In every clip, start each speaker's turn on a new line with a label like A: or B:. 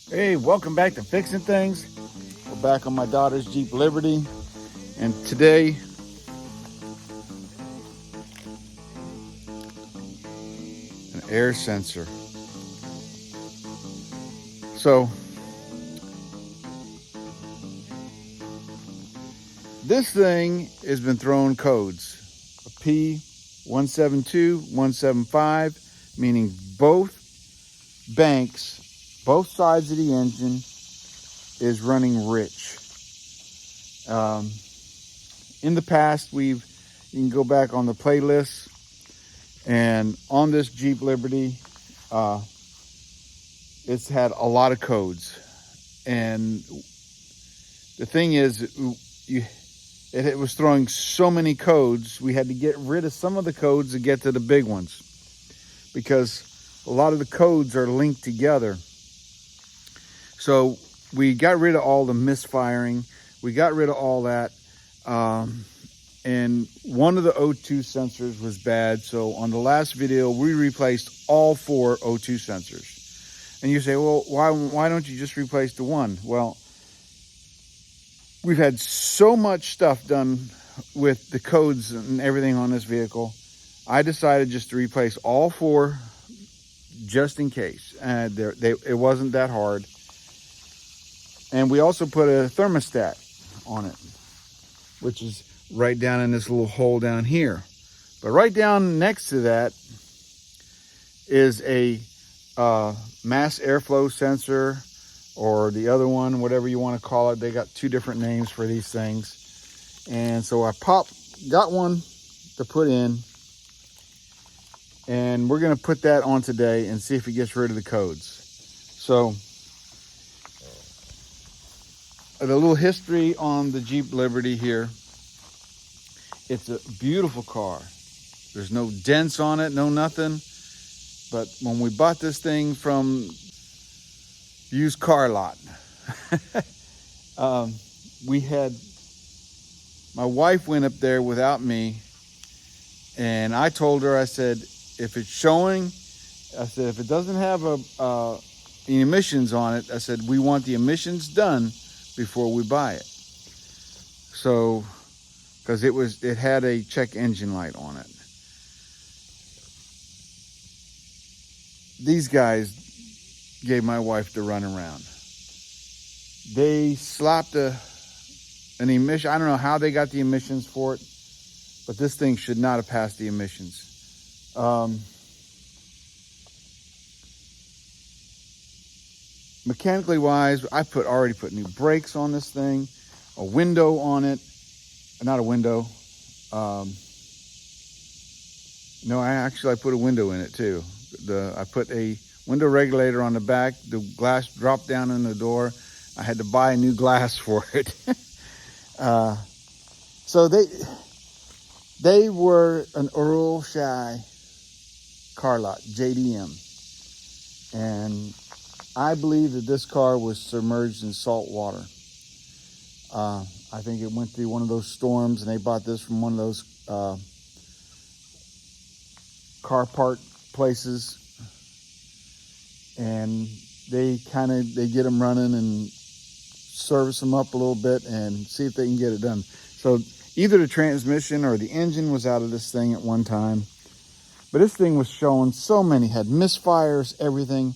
A: Hey, welcome back to Fixing Things. We're back on my daughter's Jeep Liberty, and today an air sensor. So this thing has been throwing codes. A P0172 175, meaning both banks, both sides of the engine is running rich. In the past, you can go back on the playlist, and on this Jeep Liberty, it's had a lot of codes. And the thing is, it was throwing so many codes, we had to get rid of some of the codes to get to the big ones, because a lot of the codes are linked together. So we got rid of all the misfiring. We got rid of all that. And one of the O2 sensors was bad. So on the last video, we replaced all 4 O2 sensors. And you say, well, why don't you just replace the one? Well, we've had so much stuff done with the codes and everything on this vehicle. I decided just to replace all 4 just in case. It wasn't that hard. And we also put a thermostat on it, which is right down in this little hole down here. But right down next to that is a mass airflow sensor, or the other one, whatever you want to call it. They got 2 different names for these things. And so I got one to put in, and we're going to put that on today and see if it gets rid of the codes. So a little history on the Jeep Liberty here. It's a beautiful car. There's no dents on it, no nothing. But when we bought this thing from used car lot, my wife went up there without me, and I told her, I said, if it's showing, I said, if it doesn't have any emissions on it, I said, we want the emissions done before we buy it. So, because it had a check engine light on it. These guys gave my wife the runaround. They slapped an emission. I don't know how they got the emissions for it, but this thing should not have passed the emissions. Mechanically wise, I already put new brakes on this thing, a window on it, not a window. No, I put a window in it too. I put a window regulator on the back. The glass dropped down in the door. I had to buy new glass for it. So they were an Earl Shy car lot, JDM, and I believe that this car was submerged in salt water. I think it went through one of those storms, and they bought this from one of those car part places, and they get them running and service them up a little bit and see if they can get it done. So either the transmission or the engine was out of this thing at one time, but this thing was showing so many, had misfires, everything.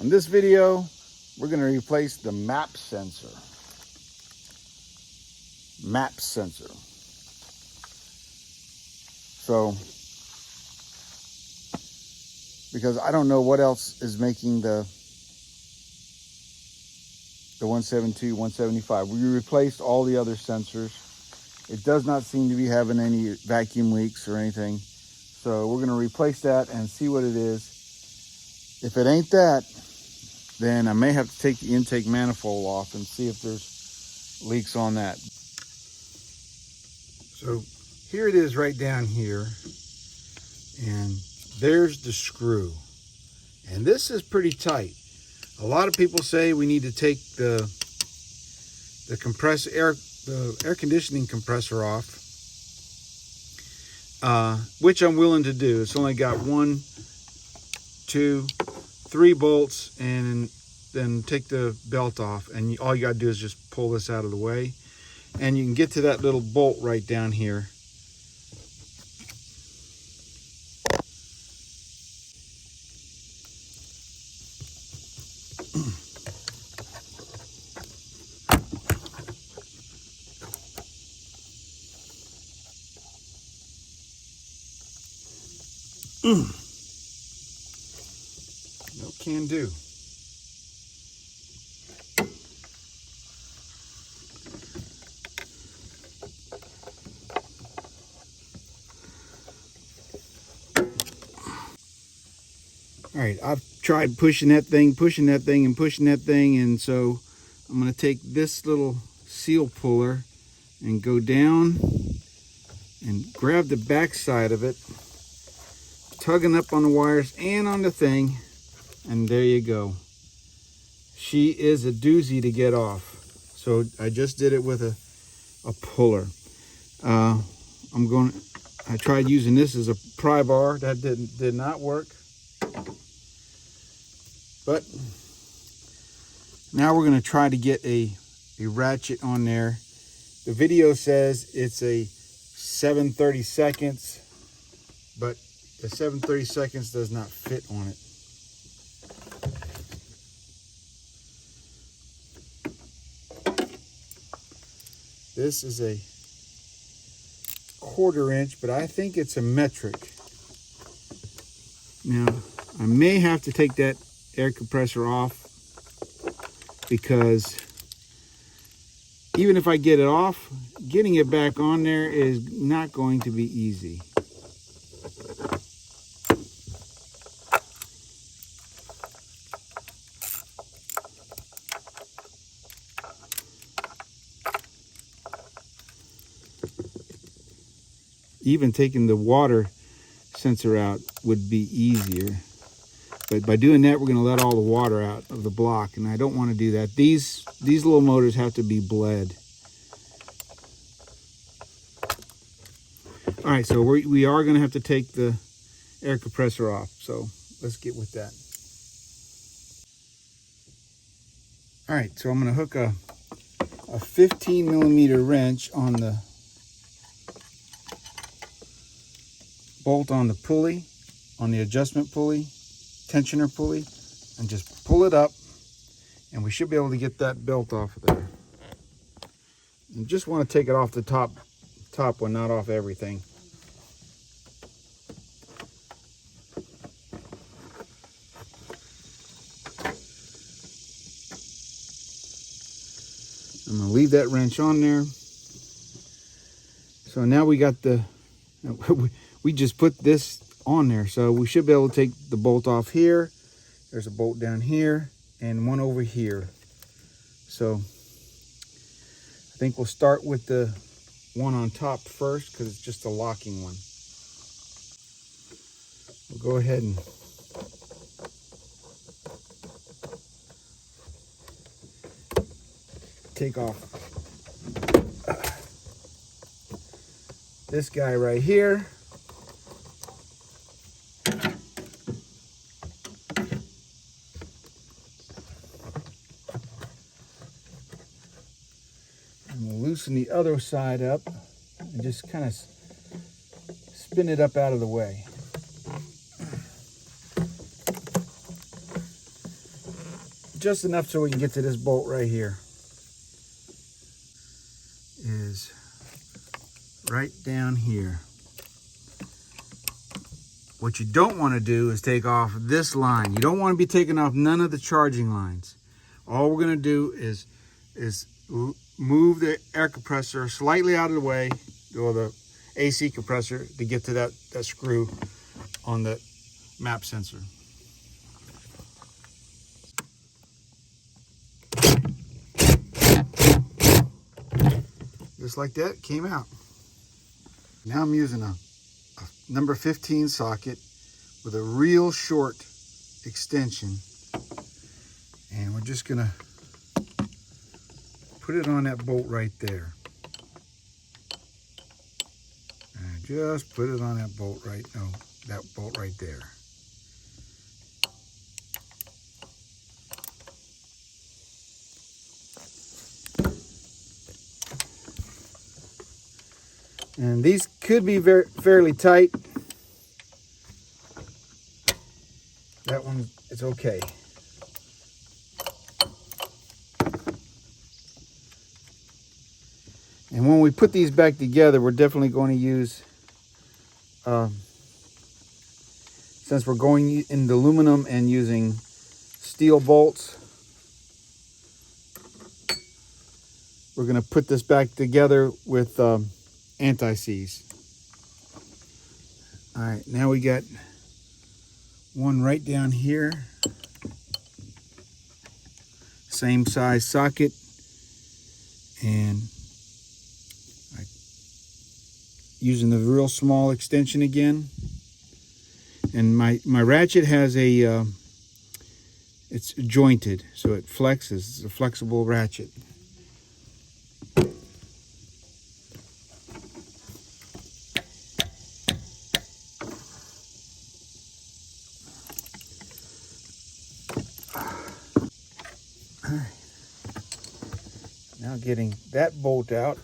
A: In this video, we're going to replace the map sensor. So, because I don't know what else is making the 172, 175. We replaced all the other sensors. It does not seem to be having any vacuum leaks or anything. So we're going to replace that and see what it is. If it ain't that, then I may have to take the intake manifold off and see if there's leaks on that. So here it is right down here, and there's the screw. And this is pretty tight. A lot of people say we need to take the air conditioning compressor off, which I'm willing to do. It's only got 1, 2, 3 bolts and then take the belt off, and all you got to do is just pull this out of the way, and you can get to that little bolt right down here. No can do. All right, I've tried pushing that thing, and pushing that thing, and so I'm going to take this little seal puller and go down and grab the back side of it, tugging up on the wires and on the thing, and there you go. She is a doozy to get off. So I just did it with a puller. I tried using this as a pry bar. That did not work. But now we're going to try to get a ratchet on there. The video says it's a 7/32, but the 7/32 does not fit on it. This is a 1/4 inch, but I think it's a metric. Now, I may have to take that air compressor off, because even if I get it off, getting it back on there is not going to be easy. Even taking the water sensor out would be easier. But by doing that, we're going to let all the water out of the block, and I don't want to do that. These little motors have to be bled. All right, so we are going to have to take the air compressor off. So let's get with that. All right, so I'm going to hook a 15mm wrench on the bolt on the pulley, on the adjustment pulley, tensioner pulley, and just pull it up, and we should be able to get that belt off of there. You just want to take it off the top one, not off everything. I'm going to leave that wrench on there. So now we got we just put this on there, so we should be able to take the bolt off here. There's a bolt down here and one over here. So I think we'll start with the one on top first, because it's just a locking one. We'll go ahead and take off this guy right here. And we'll loosen the other side up and just kind of spin it up out of the way. Just enough so we can get to this bolt right here. Is right down here. What you don't want to do is take off this line. You don't want to be taking off none of the charging lines. All we're going to do is move the air compressor slightly out of the way, or the AC compressor, to get to that screw on the map sensor. Just like that, it came out. Now I'm using a number 15 socket with a real short extension, and we're just gonna put it on that bolt right there. And just put it on that bolt right there. And these could be fairly tight. That one is okay. And when we put these back together, we're definitely going to use, since we're going into aluminum and using steel bolts, we're going to put this back together with anti-seize. All right, now we got one right down here. Same size socket. And using the real small extension again. And my ratchet has a, it's jointed, so it flexes. It's a flexible ratchet. All right. Now getting that bolt out.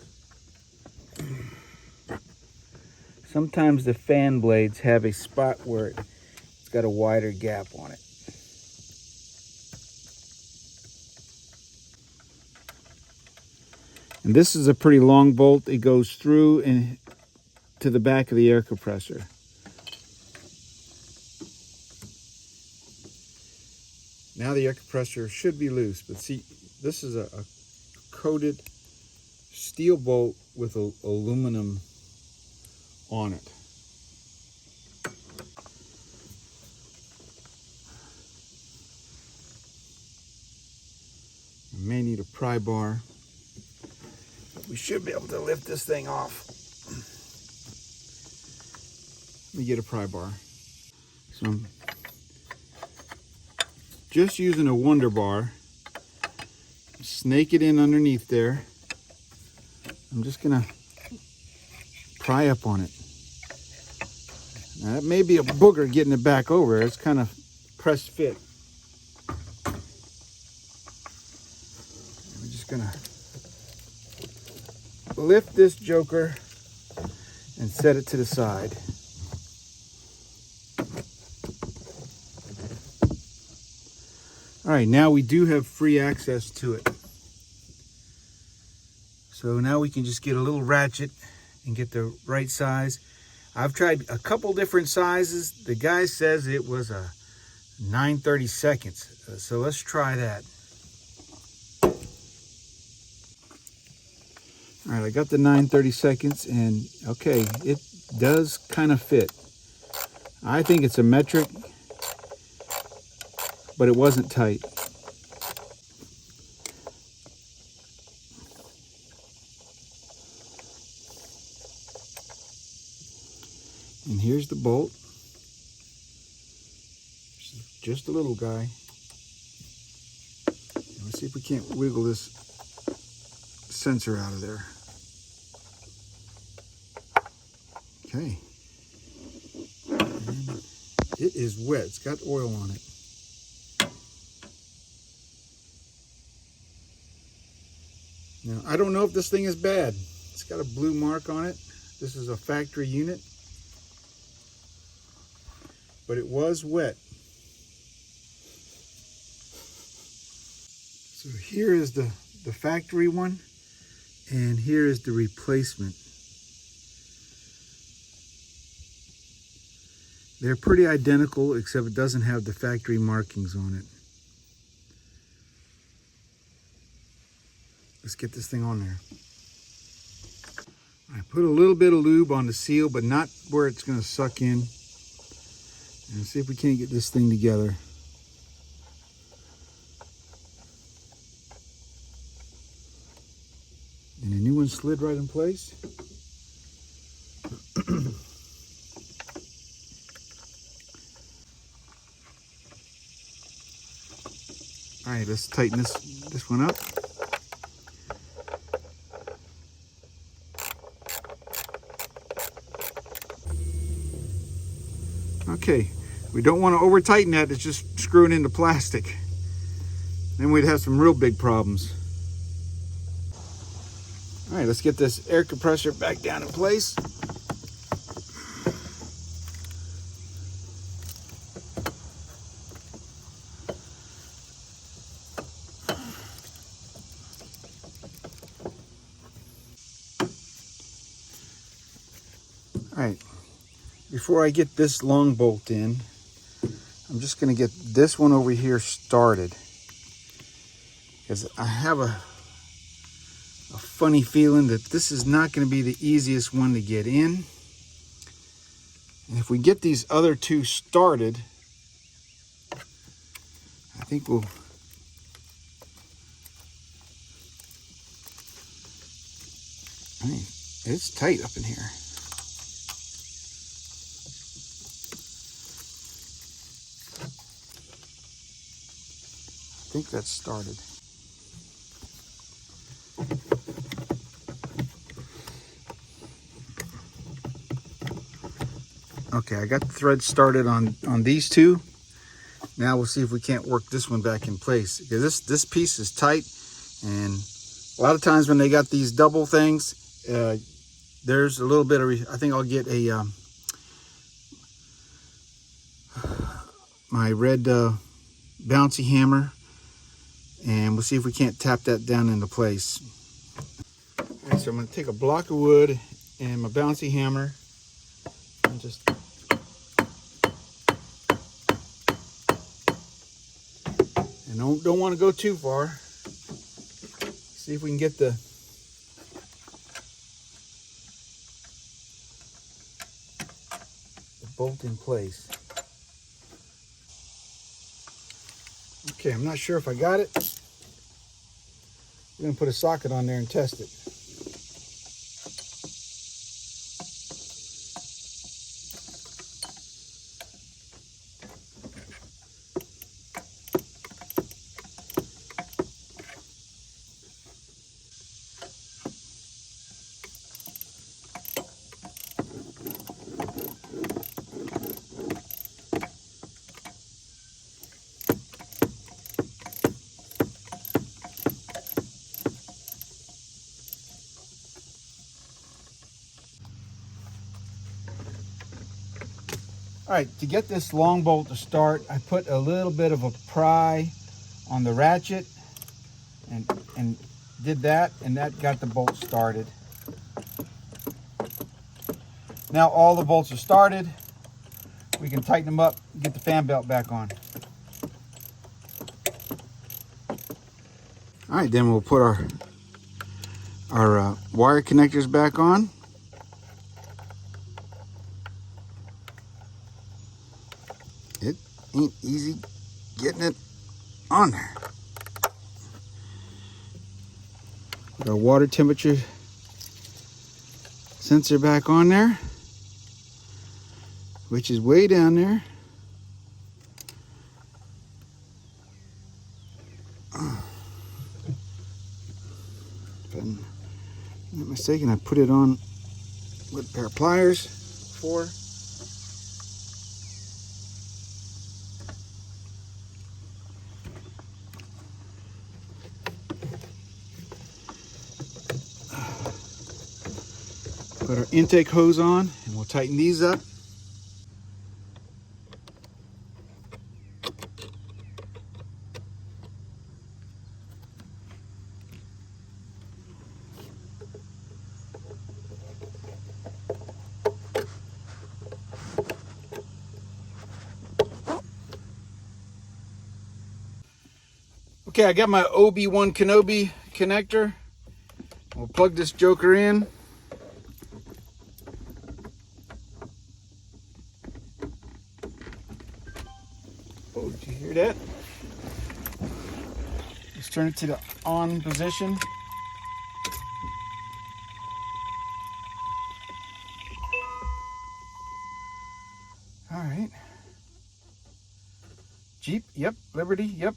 A: Sometimes the fan blades have a spot where it's got a wider gap on it. And this is a pretty long bolt. It goes through and to the back of the air compressor. Now the air compressor should be loose, but see, this is a coated steel bolt with aluminum on it. I may need a pry bar. We should be able to lift this thing off. Let me get a pry bar. So I'm just using a Wonder Bar. Snake it in underneath there. I'm just gonna pry up on it. Now that may be a booger getting it back over. It's kind of pressed fit. I'm just gonna lift this joker and set it to the side. All right, now we do have free access to it. So now we can just get a little ratchet and get the right size. I've tried a couple different sizes. The guy says it was a 9/32. So let's try that. All right, I got the 9/32 and okay, it does kind of fit. I think it's a metric, but it wasn't tight. And here's the bolt. Just a little guy. Let's see if we can't wiggle this sensor out of there. Okay. And it is wet. It's got oil on it. Now, I don't know if this thing is bad. It's got a blue mark on it. This is a factory unit. But it was wet. So here is the factory one, and here is the replacement. They're pretty identical, except it doesn't have the factory markings on it. Let's get this thing on there. I put a little bit of lube on the seal, but not where it's going to suck in. And see if we can't get this thing together. And the new one slid right in place. All right, let's tighten this one up. Okay, we don't want to over tighten that. It's just screwing into plastic. Then we'd have some real big problems. All right, let's get this air compressor back down in place. All right, before I get this long bolt in, I'm just gonna get this one over here started, because I have a funny feeling that this is not gonna be the easiest one to get in. And if we get these other two started, I think we'll, it's tight up in here. I think that's started. Okay, I got the thread started on these two. Now we'll see if we can't work this one back in place, because this piece is tight, and a lot of times when they got these double things, there's a little bit of, I think I'll get a my red bouncy hammer, and we'll see if we can't tap that down into place. All right, so I'm going to take a block of wood and my bouncy hammer and just don't want to go too far. See if we can get the bolt in place. Okay, I'm not sure if I got it. We're going to put a socket on there and test it. All right, to get this long bolt to start, I put a little bit of a pry on the ratchet and did that, and that got the bolt started. Now all the bolts are started. We can tighten them up, get the fan belt back on. All right, then we'll put our wire connectors back on. It ain't easy getting it on there. Put our water temperature sensor back on there, which is way down there. If I'm not mistaken, I put it on with a pair of pliers before. Put our intake hose on, and we'll tighten these up. Okay, I got my OB1 Kenobi connector. We'll plug this joker in. Oh, did you hear that? Let's turn it to the on position. All right. Jeep, yep. Liberty, yep.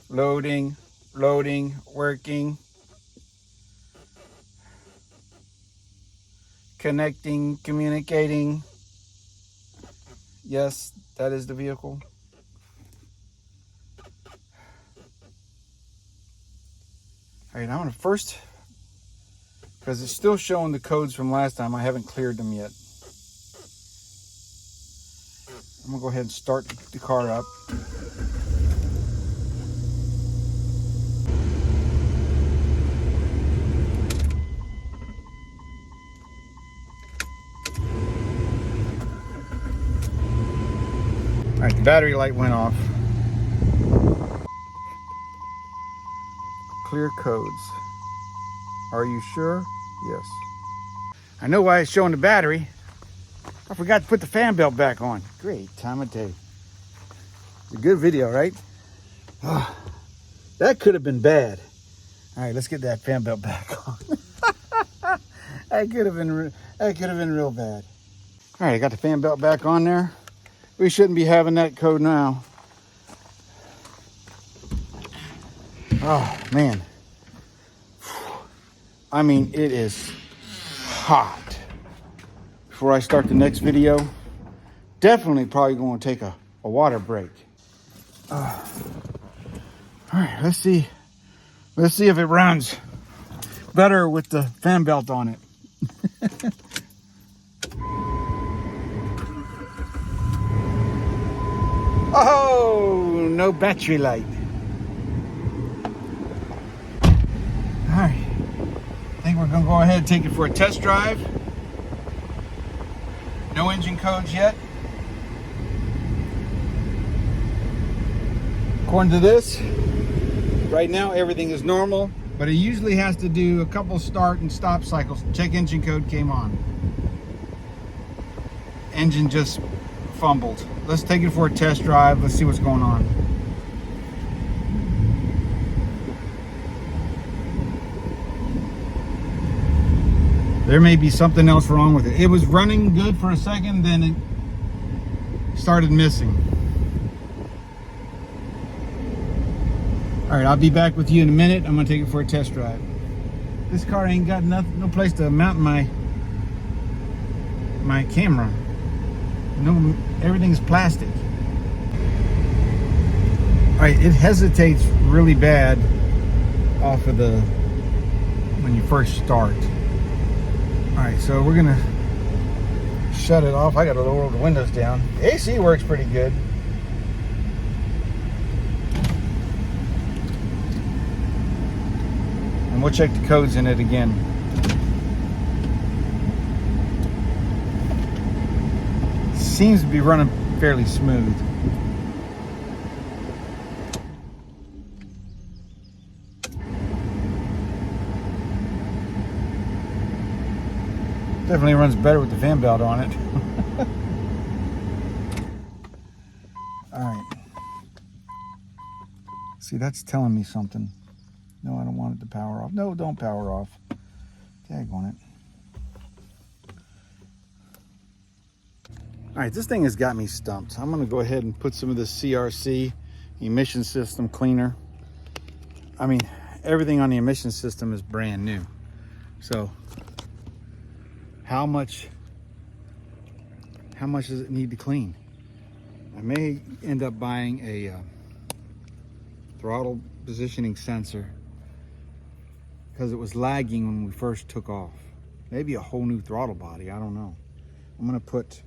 A: Loading, loading, working. Connecting, communicating. Yes, that is the vehicle. All right, I'm gonna first, because it's still showing the codes from last time, I haven't cleared them yet. I'm gonna go ahead and start the car up. All right, the battery light went off. Clear codes. Are you sure? Yes. I know why it's showing the battery. I forgot to put the fan belt back on. Great time of day. It's a good video, right? Oh, that could have been bad. All right, let's get that fan belt back on. that could have been real bad. All right, I got the fan belt back on there. We shouldn't be having that code now. Oh man. I mean, it is hot. Before I start the next video, definitely probably going to take a water break. All right, let's see if it runs better with the fan belt on it. Oh, no battery light. All right, I think we're gonna go ahead and take it for a test drive. No engine codes yet. According to this, right now everything is normal, but it usually has to do a couple start and stop cycles. Check engine code came on. Engine just fumbled. Let's take it for a test drive. Let's see what's going on. There may be something else wrong with it. It was running good for a second, then it started missing. All right, I'll be back with you in a minute. I'm gonna take it for a test drive. This car ain't got no place to mount my camera. No, everything's plastic. All right, it hesitates really bad off of when you first start. All right, so we're gonna shut it off. I gotta lower the windows down. The AC works pretty good. And we'll check the codes in it again. Seems to be running fairly smooth. Definitely runs better with the fan belt on it. All right. See, that's telling me something. No, I don't want it to power off. No, don't power off. Tag on it. All right, this thing has got me stumped. I'm gonna go ahead and put some of this CRC emission system cleaner. I mean, everything on the emission system is brand new. So how much does it need to clean? I may end up buying a throttle positioning sensor because it was lagging when we first took off. Maybe a whole new throttle body, I don't know. I'm gonna put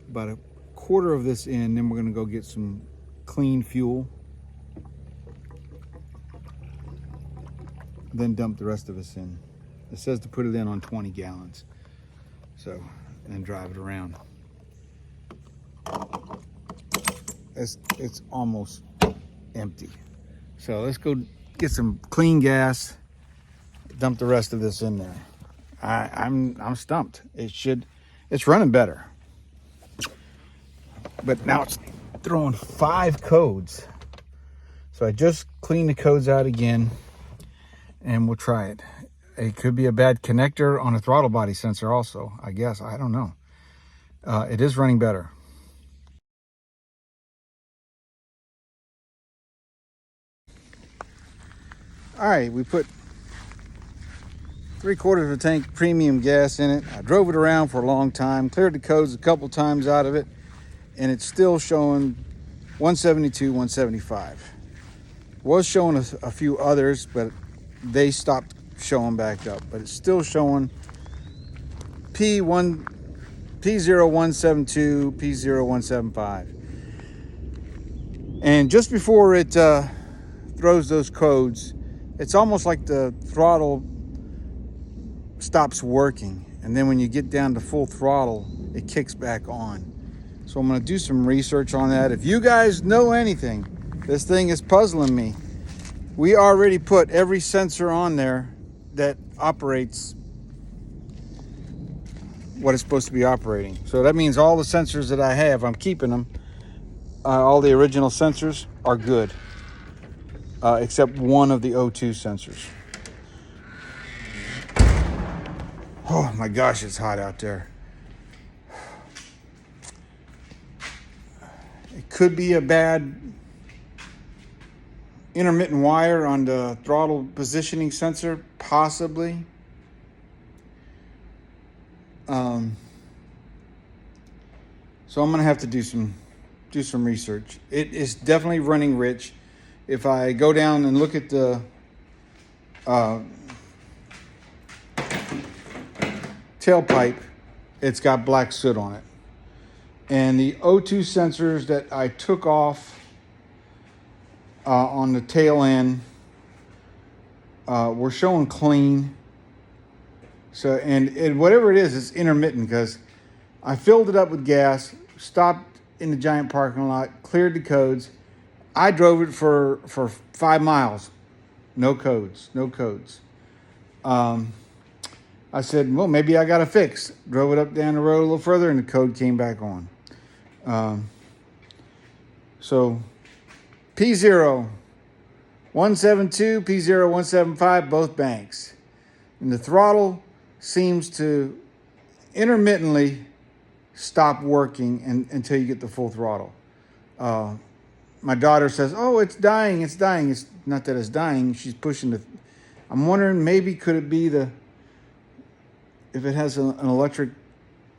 A: about a quarter of this in, then we're gonna go get some clean fuel, then dump the rest of this in. It says to put it in on 20 gallons. So, and drive it around. It's almost empty. So let's go get some clean gas, dump the rest of this in there. I'm stumped. It's running better. But now it's throwing 5 codes. So I just cleaned the codes out again and we'll try it. It could be a bad connector on a throttle body sensor also, I guess. I don't know. It is running better. All right, we put 3/4 of a tank premium gas in it. I drove it around for a long time, cleared the codes a couple times out of it, and it's still showing 172, 175. Was showing a few others, but they stopped showing back up, but it's still showing P0172 P0175. And just before it throws those codes, it's almost like the throttle stops working, and then when you get down to full throttle, it kicks back on. So I'm going to do some research on that. If you guys know anything, this thing is puzzling me. We already put every sensor on there that operates what it's supposed to be operating. So that means all the sensors that I have, I'm keeping them. All the original sensors are good, except one of the O2 sensors. Oh my gosh, it's hot out there. It could be a bad intermittent wire on the throttle positioning sensor, possibly. So I'm gonna have to do some research. It is definitely running rich. If I go down and look at the tailpipe, it's got black soot on it. And the O2 sensors that I took off on the tail end were showing clean. So, and whatever it is, it's intermittent, because I filled it up with gas, stopped in the giant parking lot, cleared the codes. I drove it for 5 miles. No codes. I said, well, maybe I got a fix. Drove it up down the road a little further, and the code came back on. So P0172, P0175, both banks. And the throttle seems to intermittently stop working until you get the full throttle. My daughter says, oh, it's dying. It's not that it's dying. She's pushing the... I'm wondering, maybe could it be if it has an electric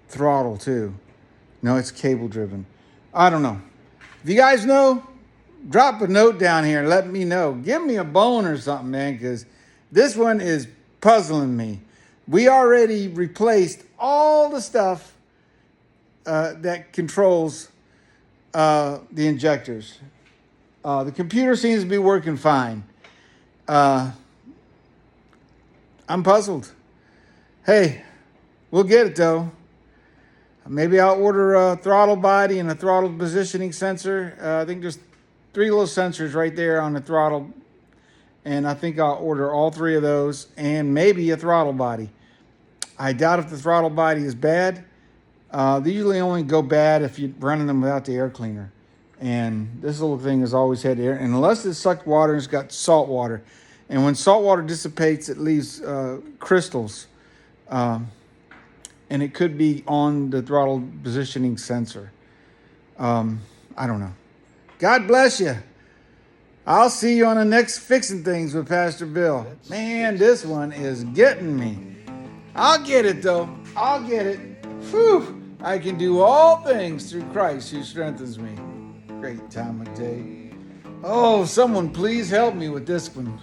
A: throttle too? No, it's cable driven. I don't know. If you guys know, drop a note down here and let me know. Give me a bone or something, man, because this one is puzzling me. We already replaced all the stuff that controls the injectors. The computer seems to be working fine. I'm puzzled. Hey, we'll get it though. Maybe I'll order a throttle body and a throttle positioning sensor. I think there's 3 little sensors right there on the throttle. And I think I'll order all 3 of those, and maybe a throttle body. I doubt if the throttle body is bad. They usually only go bad if you're running them without the air cleaner. And this little thing has always had air. And unless it's sucked water, it's got salt water. And when salt water dissipates, it leaves crystals. And it could be on the throttle positioning sensor. I don't know. God bless you. I'll see you on the next Fixing Things with Pastor Bill. Man, this one is getting me. I'll get it though. I'll get it. Whew. I can do all things through Christ who strengthens me. Great time of day. Oh, someone please help me with this one.